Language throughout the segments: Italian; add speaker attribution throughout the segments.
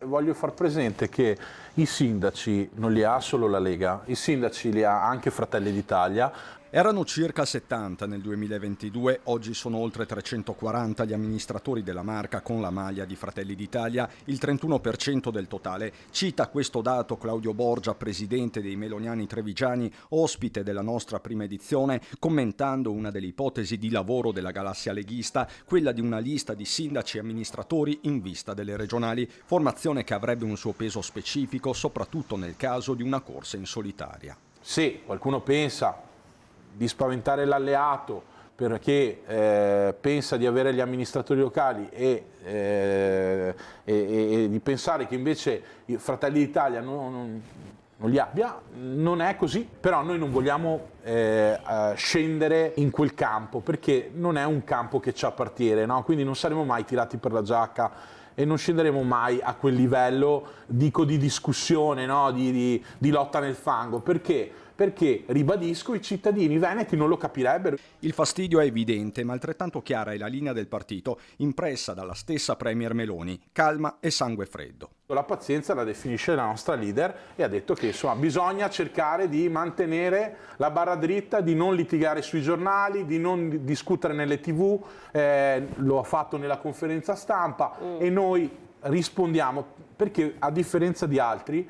Speaker 1: Voglio far presente che i sindaci non li ha solo la Lega, i sindaci li ha anche Fratelli d'Italia.
Speaker 2: Erano circa 70 nel 2022, oggi sono oltre 340 gli amministratori della Marca con la maglia di Fratelli d'Italia, il 31% del totale. Cita questo dato Claudio Borgia, presidente dei Meloniani Trevigiani, ospite della nostra prima edizione, commentando una delle ipotesi di lavoro della galassia leghista, quella di una lista di sindaci e amministratori in vista delle regionali, formazione che avrebbe un suo peso specifico, soprattutto nel caso di una corsa in solitaria.
Speaker 1: Sì, qualcuno pensa di spaventare l'alleato perché pensa di avere gli amministratori locali e di pensare che invece i Fratelli d'Italia non li abbia, non è così, però noi non vogliamo scendere in quel campo perché non è un campo che ci appartiene, no? Quindi non saremo mai tirati per la giacca e non scenderemo mai a quel livello, dico, di discussione, no? di lotta nel fango, perché, ribadisco, i cittadini veneti non lo capirebbero.
Speaker 2: Il fastidio è evidente, ma altrettanto chiara è la linea del partito, impressa dalla stessa Premier Meloni, calma e sangue freddo.
Speaker 1: La pazienza la definisce la nostra leader e ha detto che insomma, bisogna cercare di mantenere la barra dritta, di non litigare sui giornali, di non discutere nelle TV, lo ha fatto nella conferenza stampa e noi rispondiamo perché a differenza di altri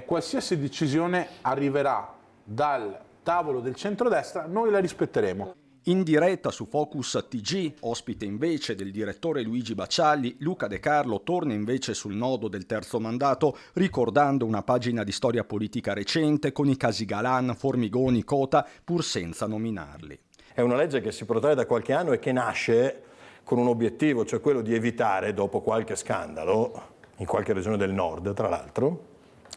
Speaker 1: qualsiasi decisione arriverà dal tavolo del centrodestra, noi la rispetteremo.
Speaker 2: In diretta su Focus TG, ospite invece del direttore Luigi Baccialli, Luca De Carlo torna invece sul nodo del terzo mandato, ricordando una pagina di storia politica recente con i casi Galan, Formigoni, Cota, pur senza nominarli.
Speaker 3: È una legge che si protrae da qualche anno e che nasce con un obiettivo, cioè quello di evitare, dopo qualche scandalo, in qualche regione del nord tra l'altro,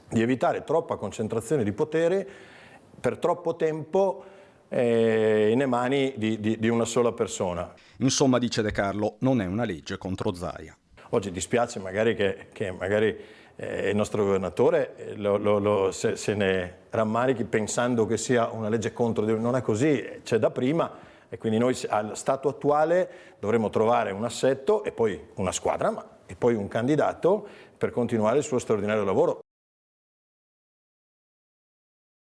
Speaker 3: di evitare troppa concentrazione di potere per troppo tempo nelle mani di una sola persona.
Speaker 2: Insomma, dice De Carlo, non è una legge contro Zaia.
Speaker 3: Oggi dispiace magari che magari il nostro governatore se ne rammarichi pensando che sia una legge contro, non è così, c'è da prima e quindi noi allo stato attuale dovremo trovare un assetto e poi una squadra e poi un candidato per continuare il suo straordinario lavoro.